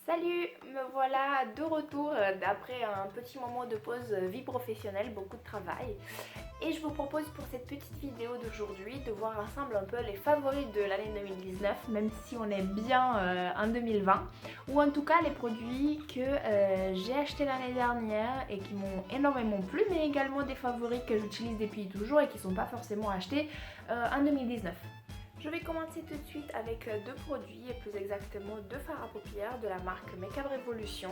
Salut, me voilà de retour après un petit moment de pause vie professionnelle, beaucoup de travail. Et je vous propose pour cette petite vidéo d'aujourd'hui de voir ensemble un peu les favoris de l'année 2019, même si on est bien en 2020, ou en tout cas les produits que j'ai achetés l'année dernière et qui m'ont énormément plu, mais également des favoris que j'utilise depuis toujours et qui ne sont pas forcément achetés en 2019. Je vais commencer tout de suite avec deux produits, et plus exactement deux fards à paupières de la marque Make-up Revolution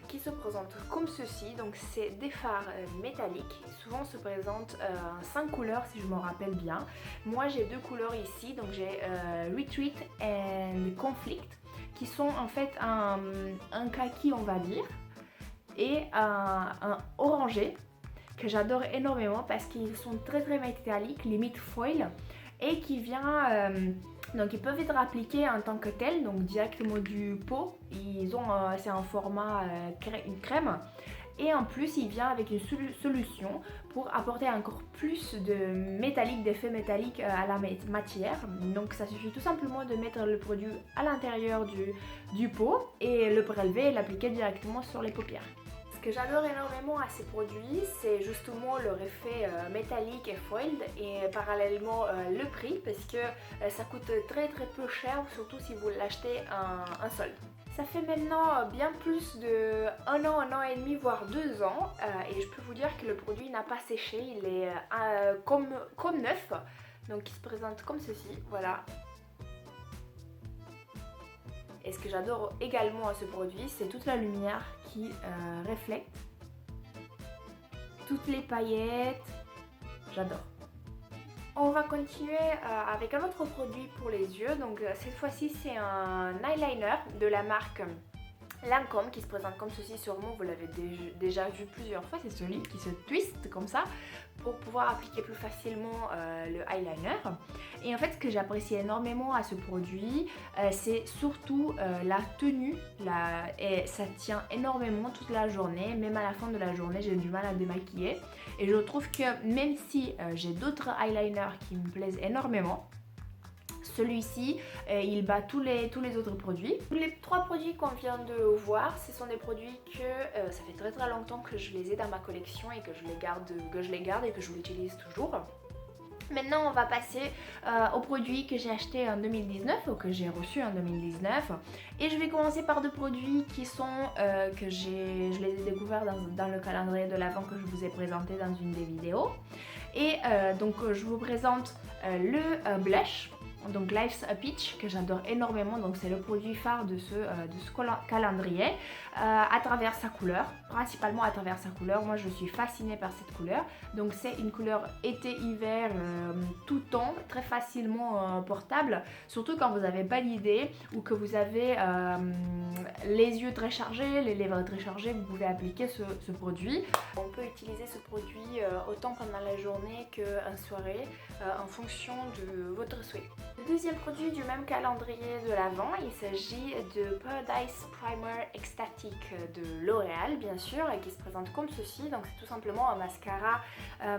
qui se présentent comme ceci. Donc c'est des fards métalliques, souvent se présentent en 5 couleurs si je me rappelle bien. Moi j'ai deux couleurs ici, donc j'ai Retreat and Conflict qui sont en fait un kaki on va dire et un orangé que j'adore énormément parce qu'ils sont très métalliques, limite foil, et qui vient donc ils peuvent être appliqués en tant que tel, donc directement du pot. C'est un format une crème, et en plus il vient avec une solution pour apporter encore plus de métallique, d'effet métallique à la matière. Donc ça suffit tout simplement de mettre le produit à l'intérieur du pot et le prélever et l'appliquer directement sur les paupières. Ce que j'adore énormément à ces produits, c'est justement leur effet métallique et foiled, et parallèlement le prix, parce que ça coûte très peu cher, surtout si vous l'achetez en solde. Ça fait maintenant bien plus de un an et demi, voire 2 ans, et je peux vous dire que le produit n'a pas séché, il est comme neuf, donc il se présente comme ceci, voilà. Et ce que j'adore également à ce produit, c'est toute la lumière qui reflète, toutes les paillettes, j'adore. On va continuer avec un autre produit pour les yeux, donc cette fois-ci c'est un eyeliner de la marque Lancôme qui se présente comme ceci, sûrement vous l'avez déjà vu plusieurs fois, c'est celui qui se twist comme ça pour pouvoir appliquer plus facilement le eyeliner. Et en fait ce que j'apprécie énormément à ce produit, c'est surtout la tenue, et ça tient énormément toute la journée, même à la fin de la journée j'ai du mal à démaquiller, et je trouve que même si j'ai d'autres eyeliners qui me plaisent énormément, celui-ci, il bat tous les autres produits. Les trois produits qu'on vient de voir, ce sont des produits que ça fait très longtemps que je les ai dans ma collection et que je les garde et que je l'utilise toujours. Maintenant on va passer aux produits que j'ai achetés en 2019 ou que j'ai reçus en 2019, et je vais commencer par deux produits qui sont que je les ai découverts dans le calendrier de l'Avent que je vous ai présenté dans une des vidéos. Et donc je vous présente le blush, donc Life's a Peach, que j'adore énormément, donc c'est le produit phare de ce calendrier, à travers sa couleur, principalement à travers sa couleur. Moi je suis fascinée par cette couleur, donc c'est une couleur été-hiver tout temps, très facilement portable, surtout quand vous n'avez pas d'idée ou que vous avez les yeux très chargés, les lèvres très chargées, vous pouvez appliquer ce produit. On peut utiliser ce produit autant pendant la journée qu'en soirée, en fonction de votre souhait. Le deuxième produit du même calendrier de l'Avent, il s'agit de Paradise Primer Ecstatic de L'Oréal, bien sûr, et qui se présente comme ceci. Donc c'est tout simplement un mascara,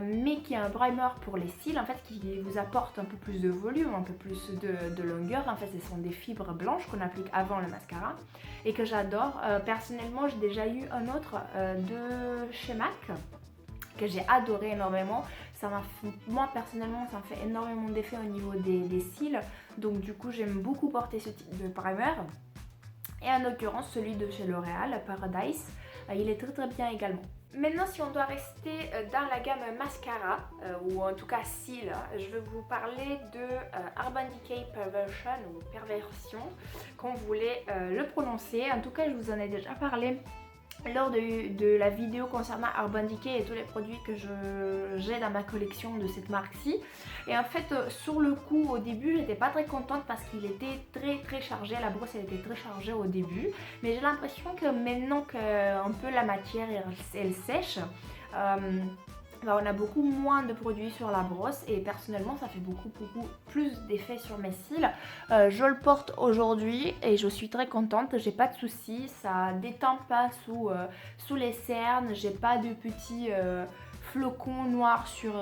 mais qui est un primer pour les cils, en fait, qui vous apporte un peu plus de volume, un peu plus de longueur. En fait, ce sont des fibres blanches qu'on applique avant le mascara et que j'adore. Personnellement, j'ai déjà eu un autre de chez MAC que j'ai adoré énormément. Moi personnellement ça me fait énormément d'effet au niveau des cils, donc du coup j'aime beaucoup porter ce type de primer. Et en l'occurrence celui de chez L'Oréal, Paradise, il est très bien également. Maintenant, si on doit rester dans la gamme mascara, ou en tout cas cils, je vais vous parler de Urban Decay Perversion, ou Perversion, comme vous voulez le prononcer. En tout cas je vous en ai déjà parlé lors de la vidéo concernant Urban Decay et tous les produits que j'ai dans ma collection de cette marque-ci. Et en fait, sur le coup, au début, j'étais pas très contente parce qu'il était très chargé. La brosse, elle était très chargée au début. Mais j'ai l'impression que maintenant qu'un peu la matière, elle sèche, on a beaucoup moins de produits sur la brosse, et personnellement ça fait beaucoup plus d'effet sur mes cils. Je le porte aujourd'hui et je suis très contente, j'ai pas de soucis, ça détend pas sous les cernes, j'ai pas de petits flocons noirs sur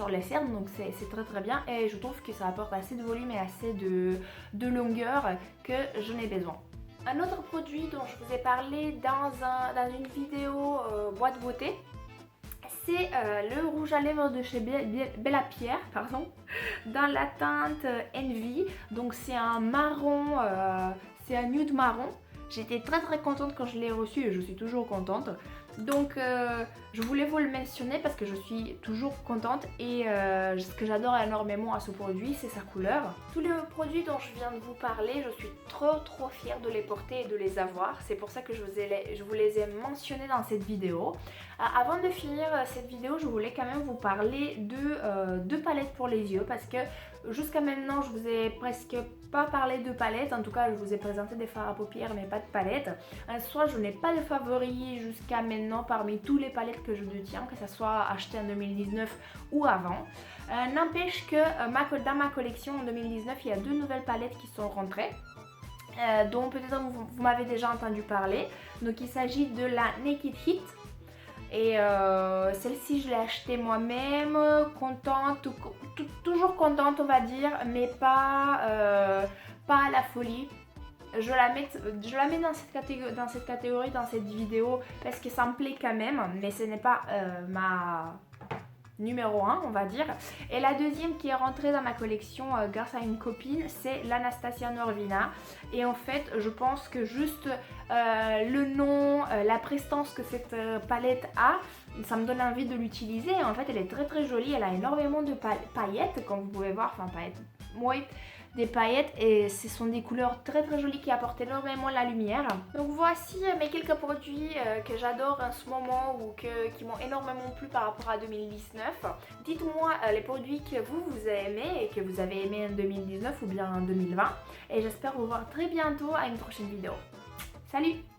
les cernes, donc c'est très bien, et je trouve que ça apporte assez de volume et assez de longueur que je n'ai besoin. Un autre produit dont je vous ai parlé dans une vidéo boîte beauté, c'est le rouge à lèvres de chez Bella Pierre, pardon, dans la teinte Envy. Donc c'est un marron, c'est un nude marron. J'étais très contente quand je l'ai reçu et je suis toujours contente. Donc je voulais vous le mentionner parce que je suis toujours contente et ce que j'adore énormément à ce produit, c'est sa couleur. Tous les produits dont je viens de vous parler, je suis trop fière de les porter et de les avoir. C'est pour ça que je vous les ai mentionnés dans cette vidéo. Avant de finir cette vidéo, je voulais quand même vous parler de deux palettes pour les yeux parce que jusqu'à maintenant, je vous ai presque pas parlé de palettes. En tout cas, je vous ai présenté des fards à paupières mais pas de palettes. Soit je n'ai pas de favoris jusqu'à maintenant parmi tous les palettes que je détiens, que ce soit acheté en 2019 ou avant. N'empêche que dans ma collection en 2019, il y a deux nouvelles palettes qui sont rentrées. Dont peut-être vous m'avez déjà entendu parler. Donc il s'agit de la Naked Heat. Et celle-ci je l'ai achetée moi-même, contente, toujours contente on va dire, mais pas à la folie. Je la mets dans cette catégorie, dans cette vidéo, parce que ça me plaît quand même, mais ce n'est pas ma numéro 1 on va dire. Et la deuxième qui est rentrée dans ma collection grâce à une copine, c'est l'Anastasia Norvina. Et en fait je pense que juste le nom, la prestance que cette palette a, ça me donne envie de l'utiliser. En fait elle est très jolie, elle a énormément de paillettes comme vous pouvez voir, enfin paillettes, oui, des paillettes, et ce sont des couleurs très jolies qui apportent énormément la lumière. Donc voici mes quelques produits que j'adore en ce moment ou qui m'ont énormément plu par rapport à 2019. Dites-moi les produits que vous avez aimés et que vous avez aimés en 2019 ou bien en 2020. Et j'espère vous voir très bientôt à une prochaine vidéo. Salut!